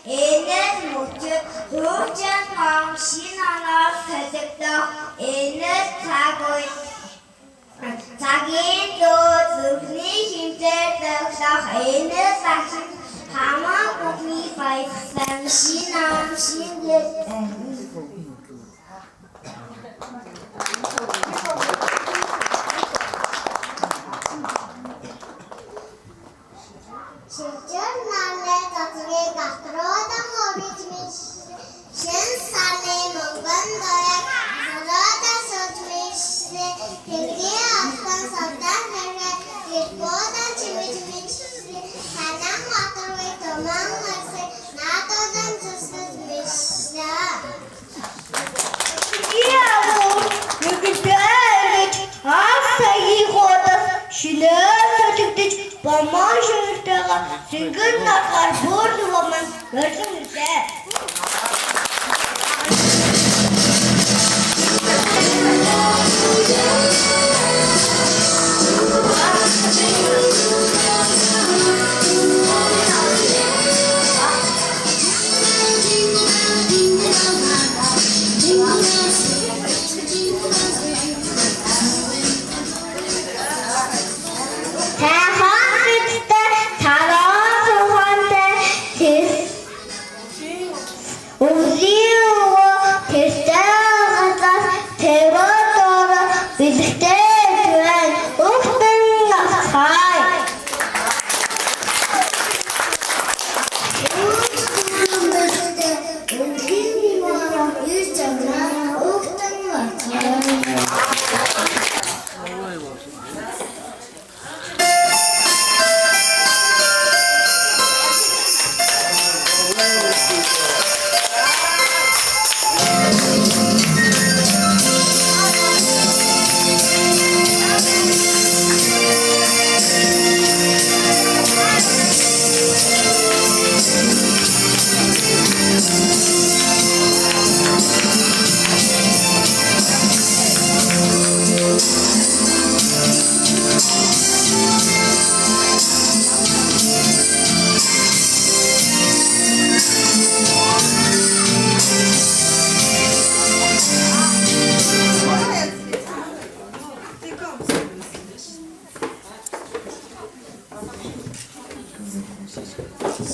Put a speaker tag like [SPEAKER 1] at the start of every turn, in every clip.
[SPEAKER 1] Энэс мөчөд хөөжөн том шин оноор төлөвдөх энэс цагийн дөө зүрхний хэмжээр зогсох энэс агшин хамаа бүхний баярлан шин он шингээд
[SPEAKER 2] Шилжээр намлай цацгийн гастроодан орижмын шин сарны мөнгөн даяг зараадан сочмишсэн тэнгэрийн алтан савдан хэрэг гэрбоодан чимэжмэн ханан матарвай томан марсай наадодан зүсгэс мишсэн.
[SPEAKER 1] Яавуу нүгэлдэж асагийн ходос шинээр төжигдэж баман шүртэйгээ сэнгэр натгаар бүрд баман өрсөн ирсэн.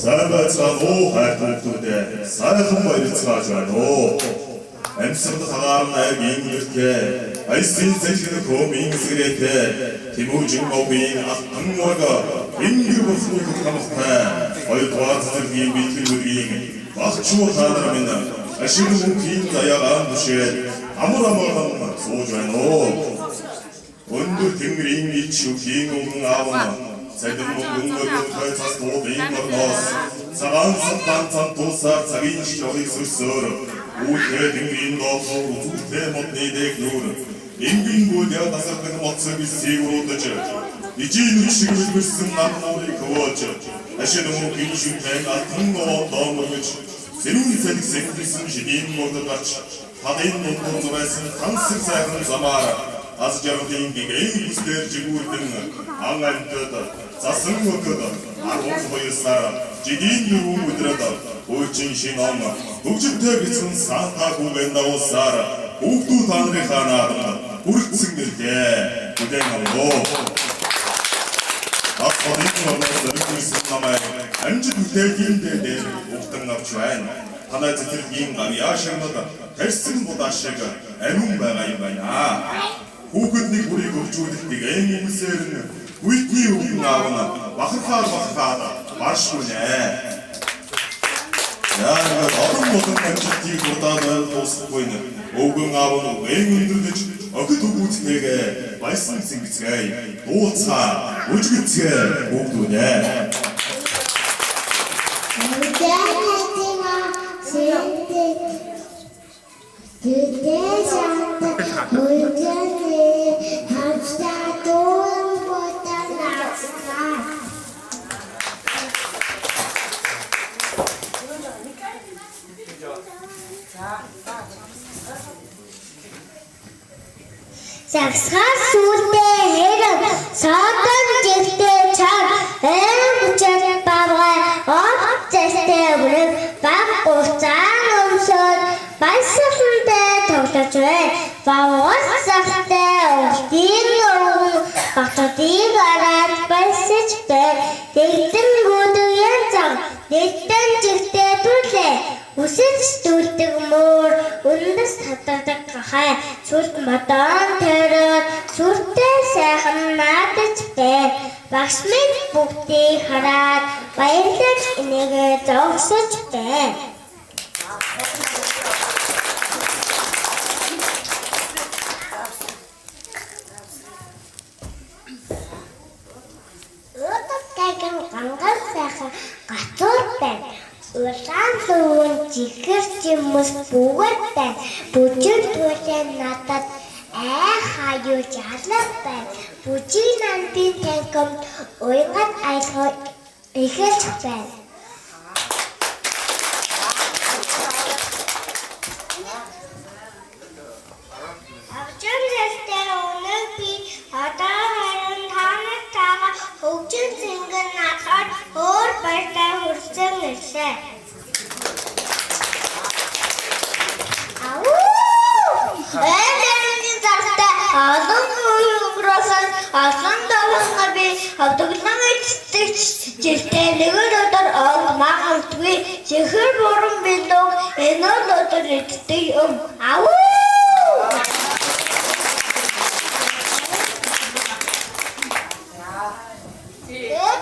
[SPEAKER 3] Сайбацаануу хайртуудтай сайхан баярлцгааж байна уу. Амьсгалд хагаарнайг ингэртээ айсын зэжгэн хөөмийн эсрэхтэй Тэмүүжин мовын алтан уга ингэр босны хамттай хоёрдугаар зэргийн бичлэгүүдийн багчуу хаанаар минь ашиг мөнхийн заяагаан түшээд амар амархан сууж байна уу. Өндөр тэнгэрийн ичүүхийн өмнө аавна Сайдан мөнгөн хайцаас дуудын горноос цагаан сантан тусаар цагийн шорыг сүрсөөр үүтэй тэнгэрийн доохоор үзүүлтэй модны дээгнүүр энгийн гүйдээ тасардаг моцог бисийг уруудаж ижийн үчиг үлгэрсэн намнуурыг хөвөөж ашид мөнхийн шүнхэн алтан ноо доомөргөж зэрүүн цалиг сэвдсэн шидийн модод гарч хадын мөнгөн зурайсан тансаг сайхан замаар аз жаргын гэгэн бүсдэр жигүүрдэн ангантад засан өгöd 12 сар жидийн дөрвөн өдрөд өөчин шин он хөгжөлтэй бичсэн санта гүгэн давуулсаар бүгдүү та нарын хаанаад бүрдсэн гэлээ бүдэн авлоо. Ахмадын номоос зөвхөн намайг амжид бүтээгийн дээр угтан авч байна. Танай цэцэрлэгийн гавьяа шагнад тарьсан будаа шиг ариун байгаа юм байна. Хүүхэдний бүрийг хөгжүүлэх гэн хүмүүсээр нь Үйтний өвгөн аавна бахархаад маршгүй нэ. Яагаад олон модон амжилтыг удаад дуусахгүй нэ. Өвгөн аавна эн өндөрлөж өгд өгүүлтэйгээ байсан зингэцгээ дууцаа үжигцгээ өгдөнэ.
[SPEAKER 2] Good day,
[SPEAKER 1] Загсаар сүлдээ хэрэг саатан жигтэй чаг хүчээр бавгай зэстэй бүрэг баг уцаан өмсөд баясгалантай тоглож бай. Бавгас захтай өвдийн өвгөн багтуудыг араад баясаж бай. Дэгдэн гүдгэн зам дэгдэн жигтэй түлээ. Үсэж дүүлдэг мөр үндэс татдаг гахай сүрт модон тэрэг сүртэй сайхан наадаж бай. Багш минь бүгдийг хараад баярлаж энийгээ зогсож бай. Өдөртойгэн ганган сайхан гацуур байна. Улаан луун жигэр чимс бүгд байна. Бүжиг түлэн надад хаяж алах байна. Бүжиг нандин танхимд уйгад айлгой эхэлж байна. Авчир дэстер өнөг би одоо харин танайтайгаа хөгжин зингэн надад өөр баяртай хүрсэн ирсэн. Эдэрний зартай алан өнгөрөөсөн алан давхангаа би хавдаглан эцдэг жилдээ нэгэн өдөр онг магадгүй зэхэр буран билүү энэ өдөр эцдэг юм.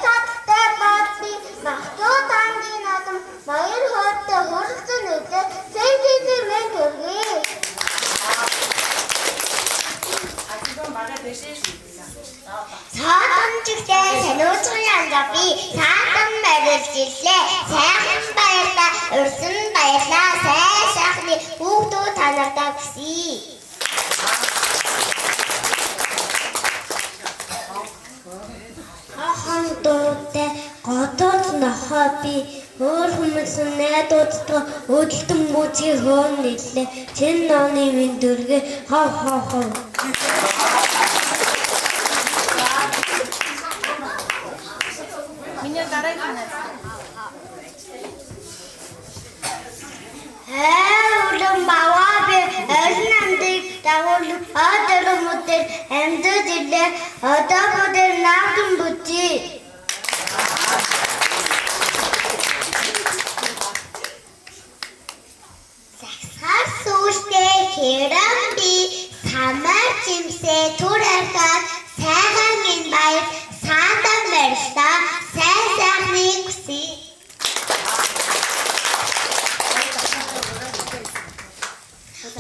[SPEAKER 1] Таттай баатны махтуу тангийн надам баяр хоолтой хүрсэн үедээ сэнтиний мен төргий. Саатан чигтэй сануучрын анзаби саатан барилжиллээ. Сайхан баярлаа, урьсан баярлаа. Сайхны хүүхдүүд танартаа гисий. Хандуутай годод нохоо би өөр хүмүүсийн найдуудтай өдөлтөн мөчийн хөөн нэлээ. Чин ноны минь дүргээ хов.
[SPEAKER 4] Миний дараагийн
[SPEAKER 1] улам баваа би эрнэмдэг дагуулж адэрмүүдээр амьдж илээ. Одоо бүдэр наадам бүжий. Загсаар сүлдээ хэрэг би самар чимсээ түр архаад сайхан минь баяр саатан барьлаа. Сайхны хүсье.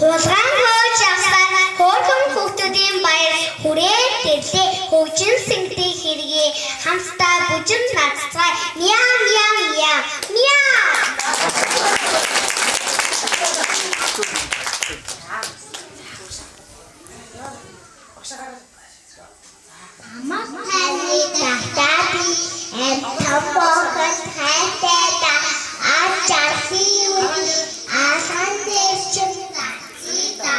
[SPEAKER 1] Хулгайн хөөж явсаар хөөрхөн хүүхдүүдийн баяр хүрээд ирлээ. Хөгжин сэнгдэг хэрэгээ хамтдаа бүжин наццай. Мяу мяу мяу мяу.
[SPEAKER 2] Таны тахтаби тамбохот хайтайда ачархиу асандэрчэн тахтида.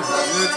[SPEAKER 4] Someone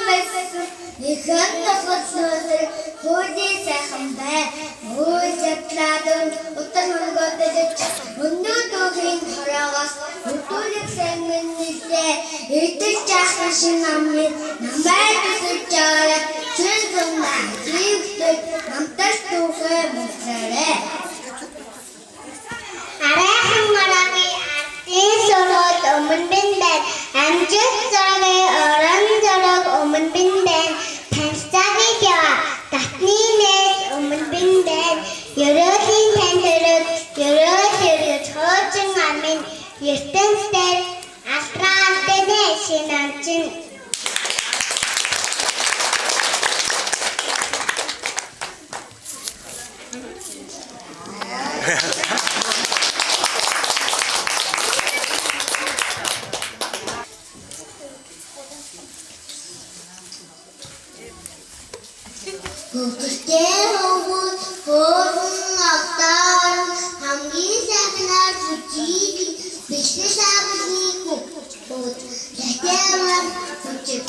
[SPEAKER 1] байсан нэгэн тусгал хөөдий сайхан бай. Өөс ятлаад утас мөнгөдөж өнөө дүүхийн хороогоос өдөрийг сайн нэлээ. Эдэж яах шин амын намайг төсөж аваад чин зумаа живтэй намташ түүхээ мөсрээ.
[SPEAKER 2] Арайхан марагийн ардын сургууль өмнө бинदैन амжилт зургийн орон зураг өмнө бинदैन танилцаагыг яваа татны нээс өмнө бинदैन ерөөлийн танхираг ерөөлөөр хоочин амын ертөнцийн алтраантны шинамчин Бүгдээ хөвгүүд хөөрхөн автаар хамгийн сайхнаар зүжиг бичнэ савны бүгд латемар зүжиг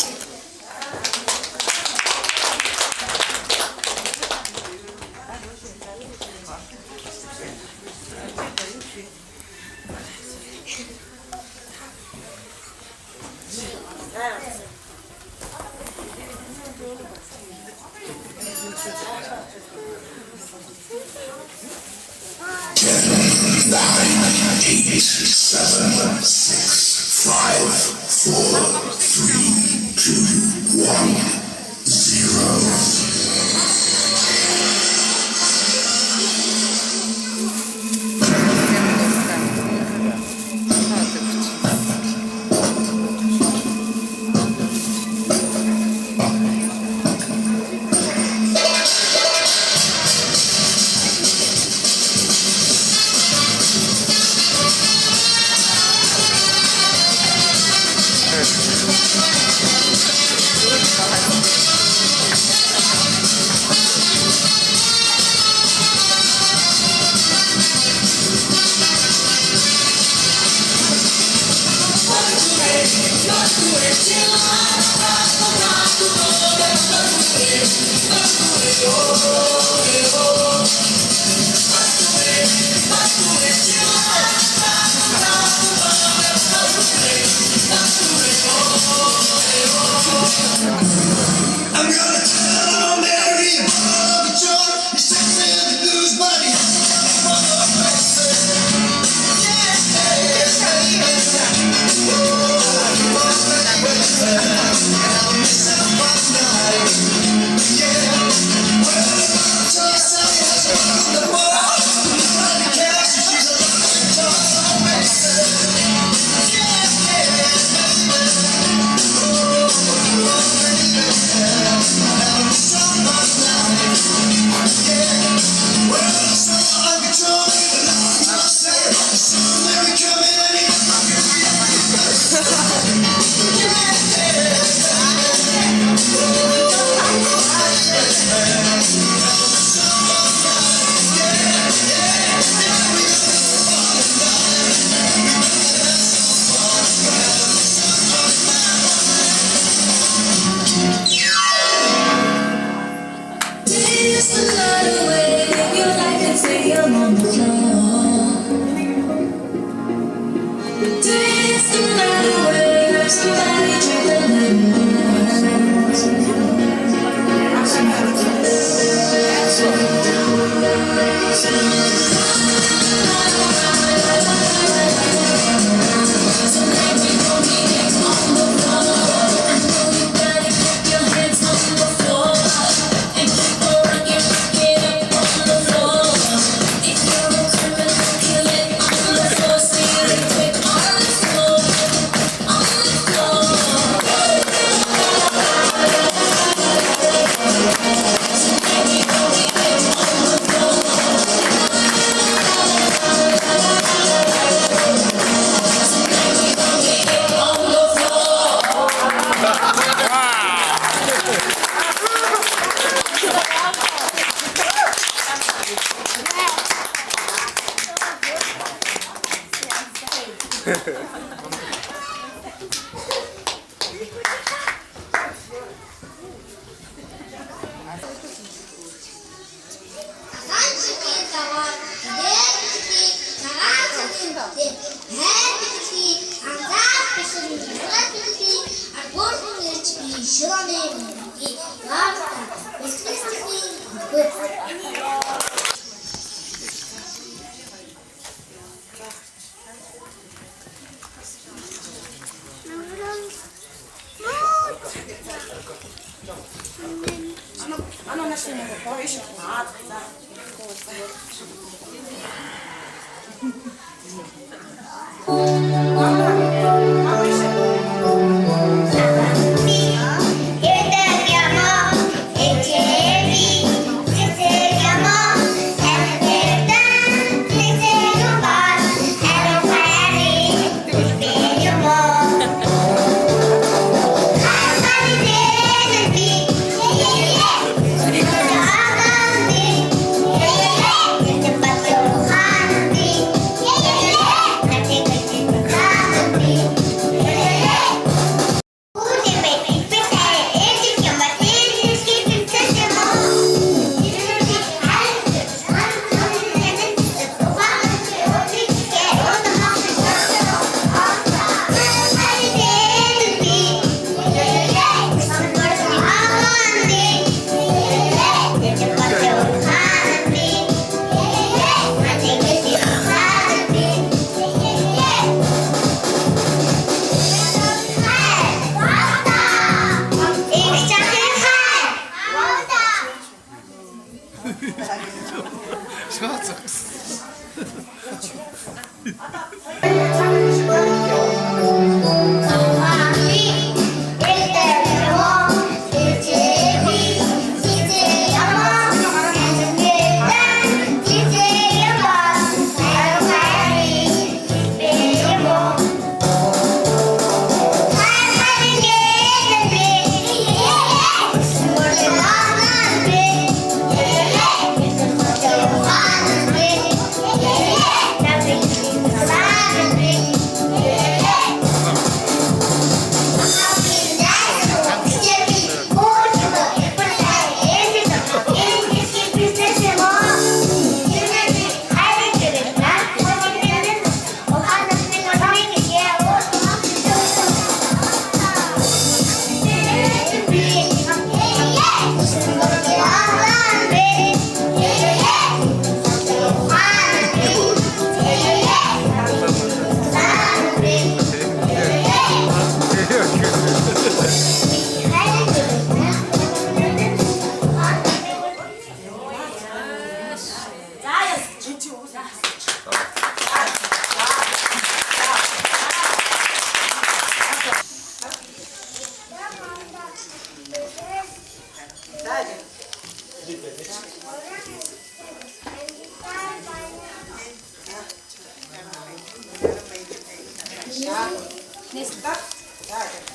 [SPEAKER 2] 시간의 문이 나왔다. 에스프레소님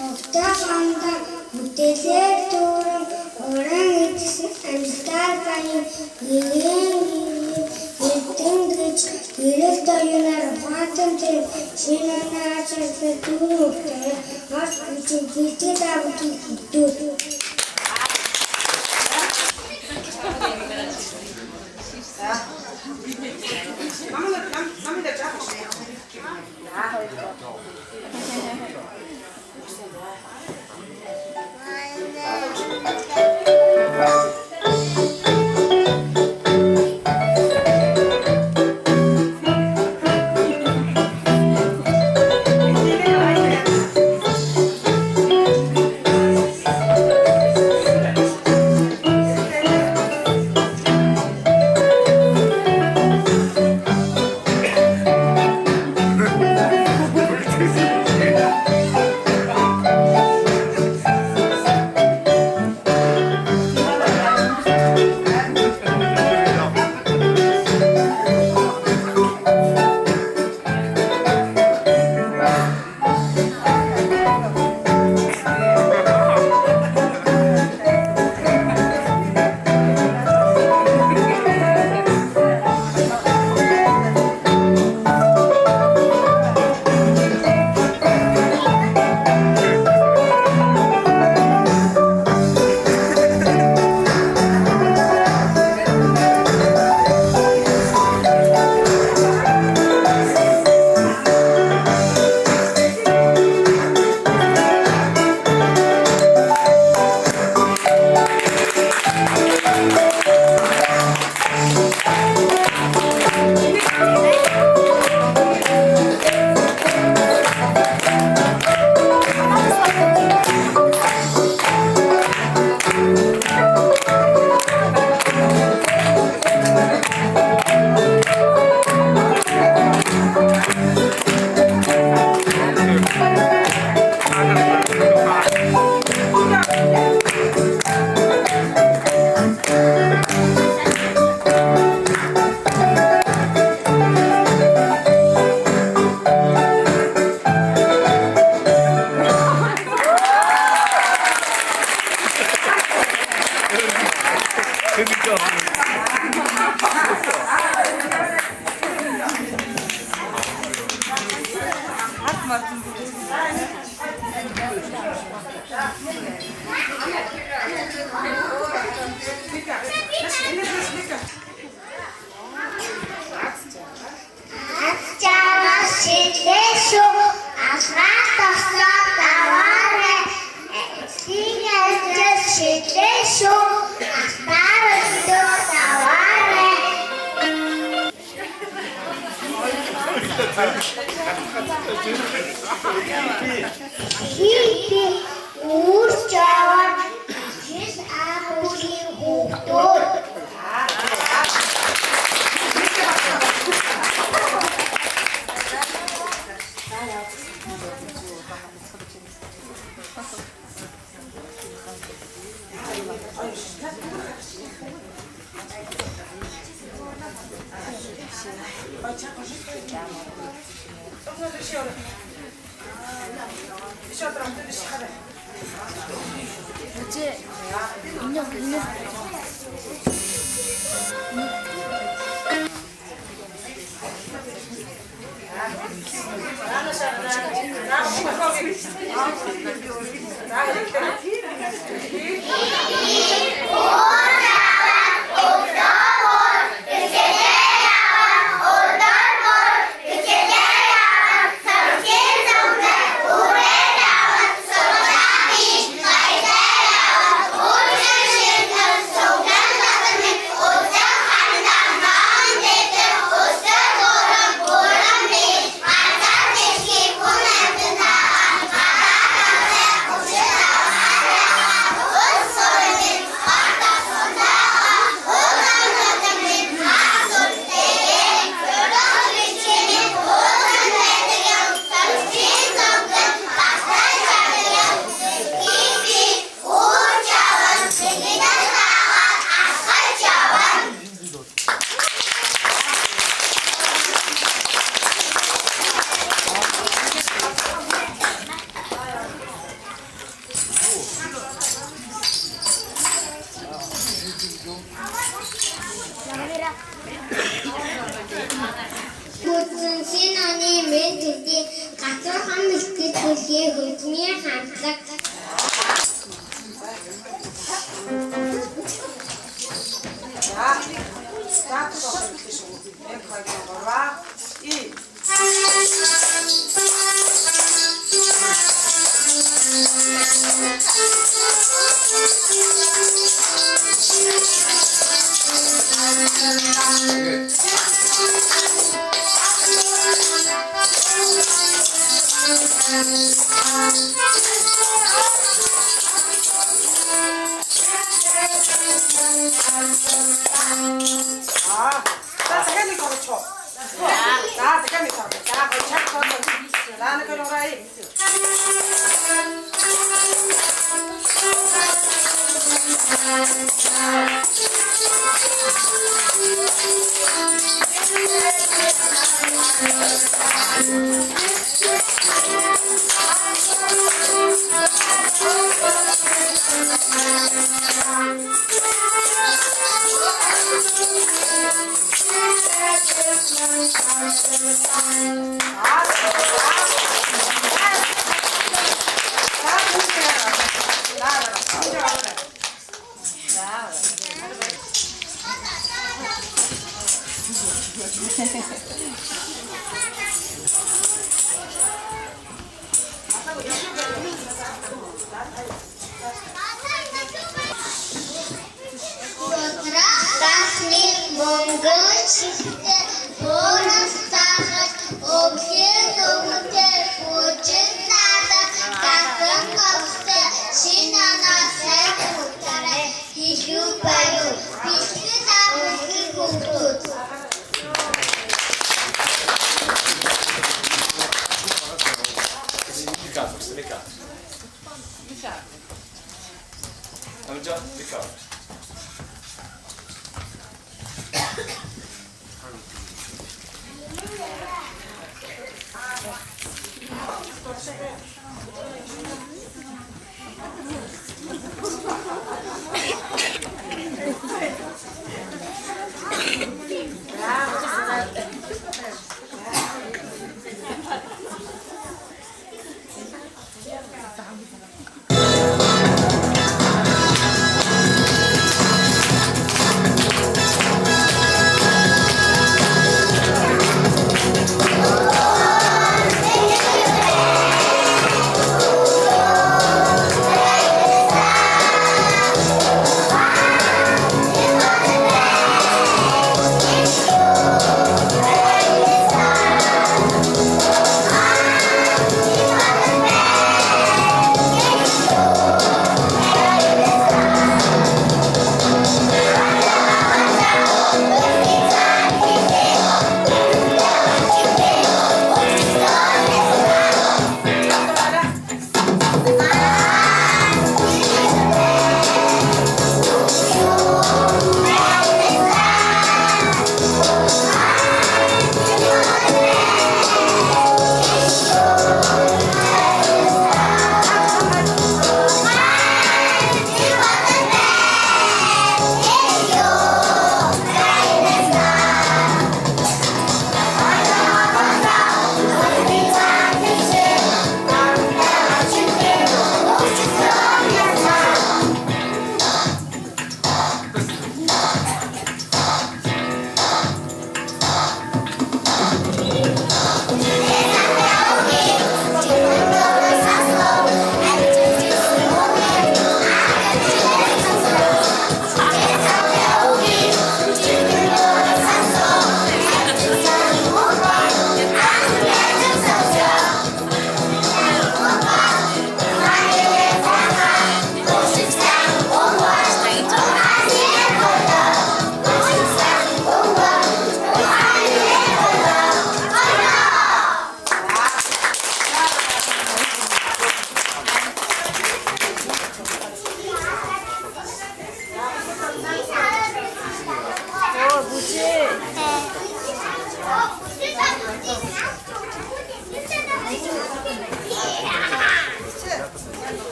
[SPEAKER 2] Ofta muteser torum orang itu amstar paling gilian gilian gilian tayunar fatan ter sinana cerpetu ter mas kucing kita tahu itu. Хийх үрж аваад хэл аахын хүүхдүүд Хүзэн шинаны мэд төдий газар хам ихтэй төлөй хөдмийн хандлага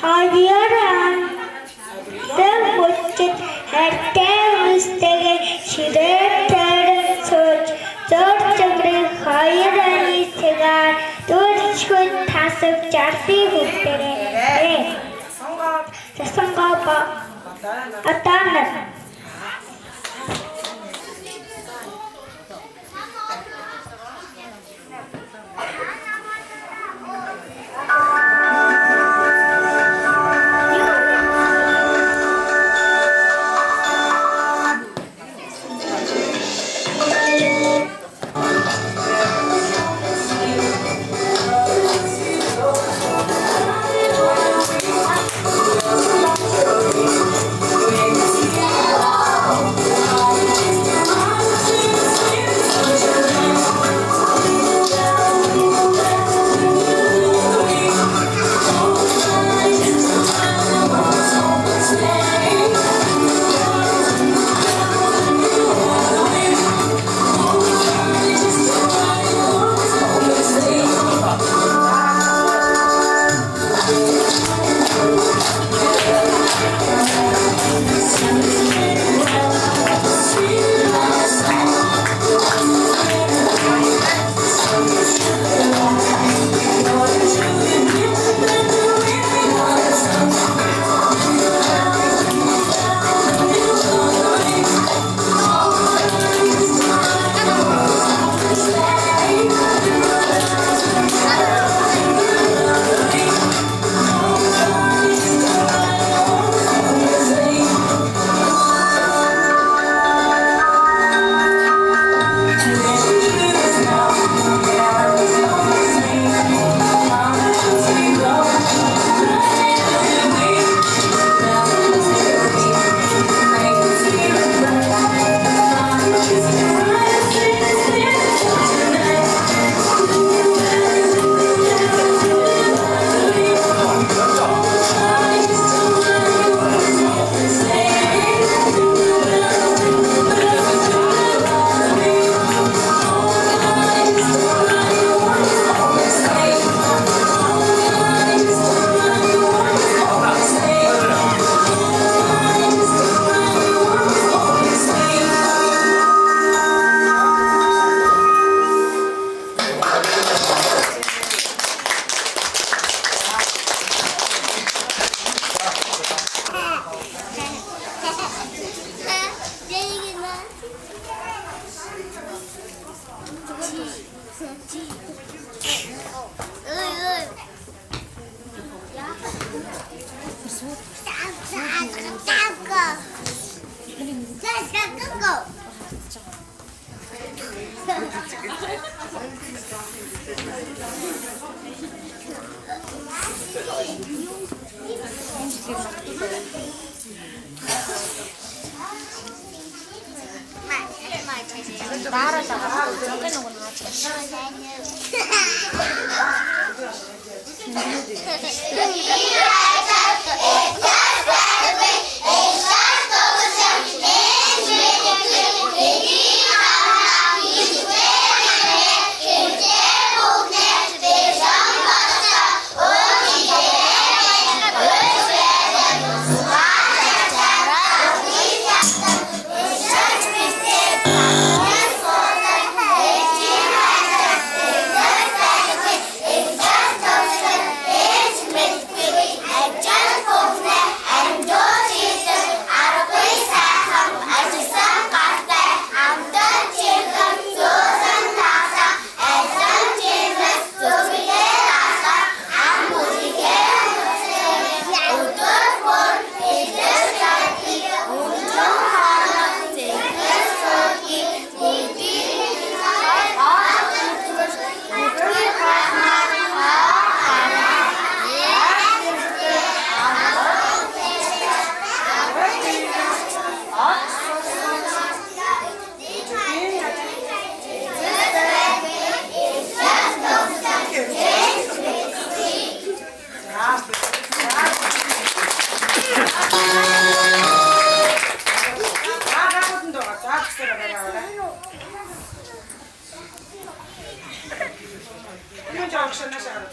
[SPEAKER 1] Hayıran. Ben hoşçut her üstteki şiretlerin söz. Zor çömrü hayıranı segar. Dört tasıp çarşı hüttere. Sasangapa. Atanır.
[SPEAKER 4] Önce alkışlarına çağırın.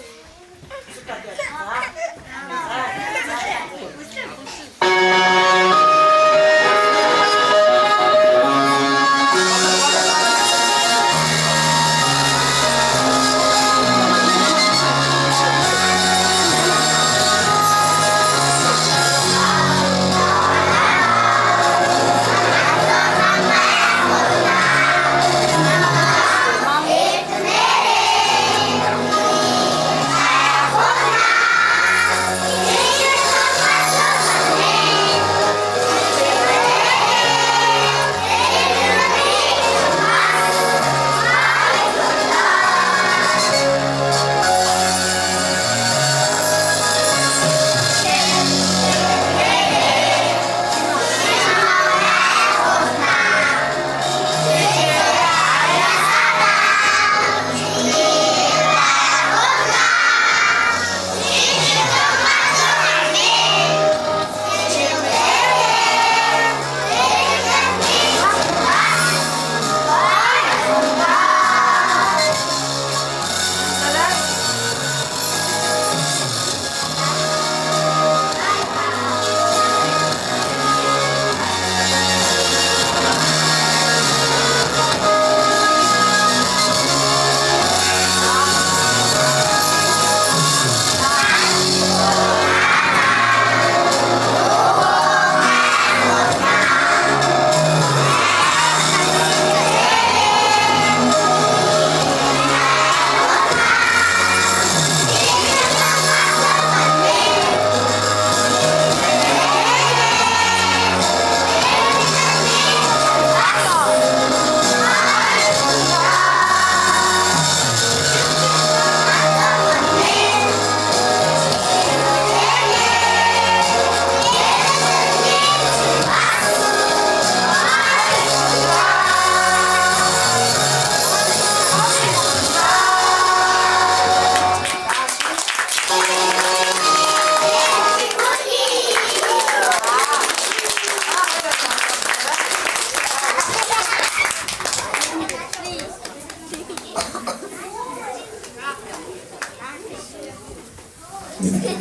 [SPEAKER 3] Амжилт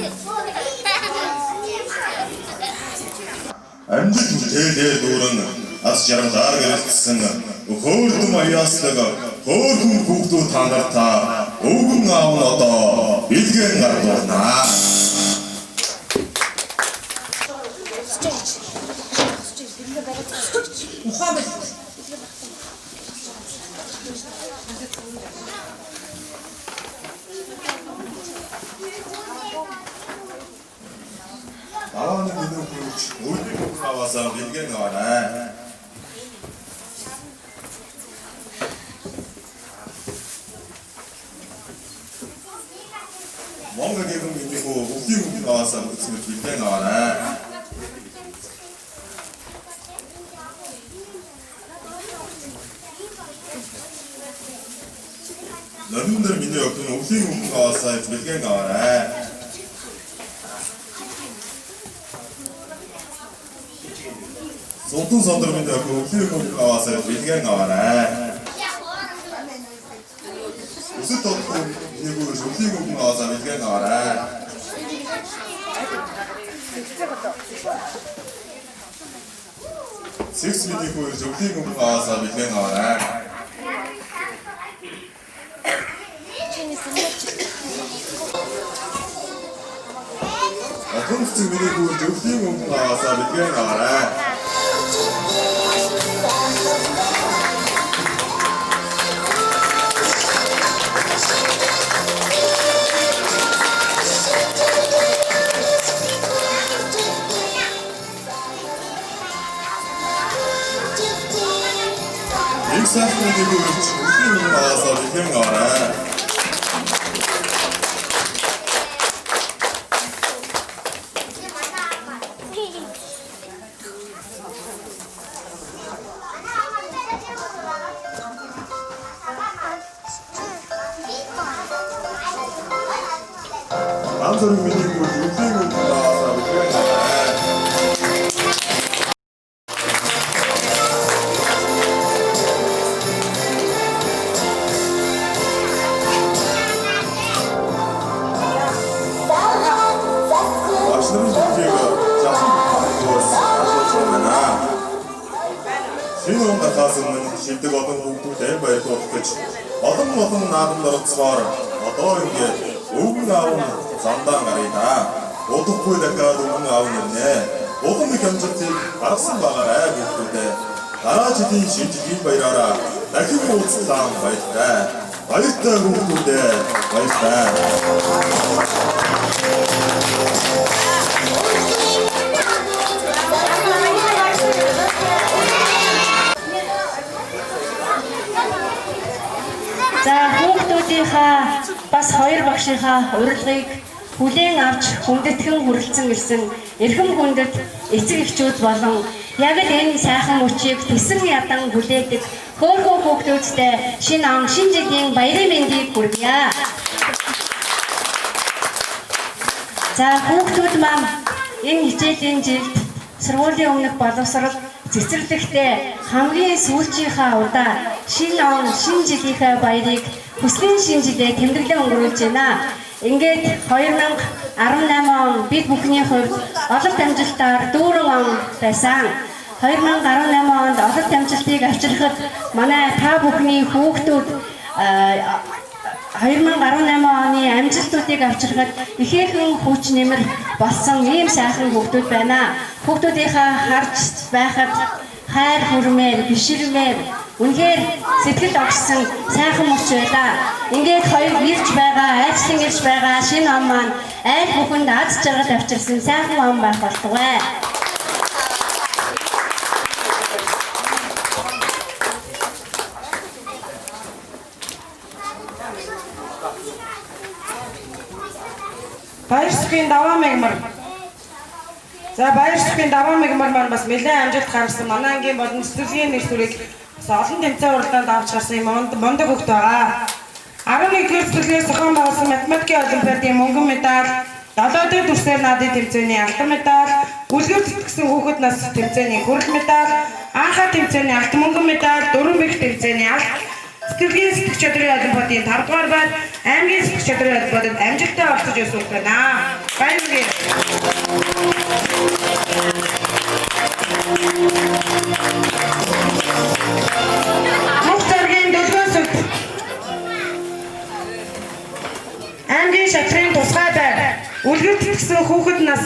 [SPEAKER 3] бүтээлээ дүүрэн ас жаргалаар гэрэлтсэн хөөрхөн аяастайг хөөрхөн хүүхдүүд та нартаа өвгөн аав нь одоо бэлгэн гардуурнаа. Аавны минь хүүч өвгөн аваасаа бэлгэн аваарай. Монголын миний хөө өвгөн аваасаа бэлгэн аваарай. Нөмдөр миний өвгөн аваасаа бэлгэн аваарай. Султан сондөр минь өвгөн аваасаа бэлгэн аваарай. Өсөд тодхон нэг өвгөн аваасаа бэлгэн аваарай. Секс миний өвгөн аваасаа бэлгэн аваарай. Атомцэг миний өвгөн аваасаа бэлгэн аваарай. Сайхны нэг өвгөн аваасаа бэлгэн аваарай. Амзорын миний өвгөн аваасаа бэлгэн аваарай. Энэ ундахаас өмнө шилдэг олон хүүхдүүд баярлуулах гэж олон наадамд орцсоор одоо ингээд өвгөн аав нь замдаа гарыг та удахгүй дахиад өвгөн аав нэрнэ. Улам их амжилтыг гаргасан байгаарай хүүхдүүдээ. Дараа жилийн шинжлэхийн баяраараа дахин уулзлаа баяртай. Баяртай хүүхдүүдээ баяртай.
[SPEAKER 4] За хүүхдүүдийнхаа бас хоёр багшийнхаа урилгыг хүлээн авч хүндэтгэн хүрэлцэн ирсэн эрхэм хүндэт эцэг эхчүүд болон яг л энэ сайхан мөчийг тэсэн ядан хүлээдэг хөөрхөн хүүхдүүдтэй шинэ он шинэ жилийн баярын мэндийг хүргье. За хүүхдүүд маань энэ хичээлийн жилд сургуулийн өмнөх боловсрол цэцэрлэгтээ хамгийн сүүлчийнхаа удаа шинэ он шинэ жилийнхээ баярыг хүслийн шинэ жилээ тэмдэглэн өнгөрүүлж байна. Ингээд 2018 он бид бүхний хувьд олонт амжилтаар дүүрэн он байсан. 2018 онд олонт амжилтыг авчрахад манай та бүхний хүүхдүүд 2018 оны амжилтуудыг авчрахад ихээхэн хүч нэмэр болсон ийм сайхан хүүхдүүд байна. Хүүхдүүдийнхаа харж байхад хайр хүрмээр, биширмээр үнэхээр сэтгэл огсон сайхан мөч байлаа. Ингээд хоёр ирж байгаа, айцлан ирж байгаа шинэ он маань айл бүхэнд аз жаргал авчирсан сайхан он байх болтугай.
[SPEAKER 5] Баярсхийн даваа мэгмар. За баярсхийн даваа мэгмар маань бас нэлээд амжилт гаргасан. Манай ангийн болон сэтгэлийн нэр төрийг олон тэмцээн уралдаанд авч гарсан юм мундаг хүүхд байгаа. 11-р төрлөөс зохион байгуулсан математикийн олимпиадын мөнгөн медаль, 7-р дүрсээр наадын тэмцээний алтан медаль, үлгэр тэтгэсэн хүүхэд нас тэмцээний хүрэл медаль, анхаа тэмцээний алт мөнгөн медаль, дөрвөн бэх тэмцээний алт, Сэтгэлгийн сэтгэх чадрын олимпиадын 5 дугаар байр аймгийн сэтгэх чадрын олимпиадад амжилттай оролцож явсан хүмүүс байна. Баярлалаа. Мухтаргийн дөлгөөс аймгийн шатрын тусгай байр үлгэр тэтгэсэн хүүхэд нас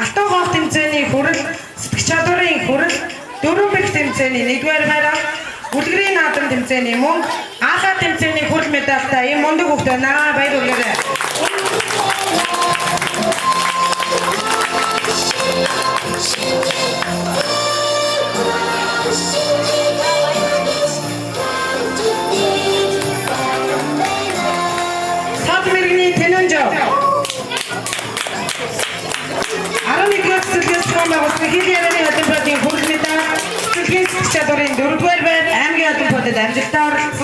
[SPEAKER 5] алтан хоол тэмцээний хүрэл сэтгэх чадварын хүрэл дөрөв бэх тэмцээний 1-р байраа үлгэрийн наадам тэмцээний мөнгө анхаа тэмцээний хүрэл медальтай ийм мундаг хүүхэд байна. Баярлалаа. Садмиргний Тэнэнжо 11-р цэцлэгээс хамаагүй хил ярианы олимпиадын хүрэл медаль цэцлэгийн чадварын 4-р байр аймгийн олимпиадад амжилттай оролцсон.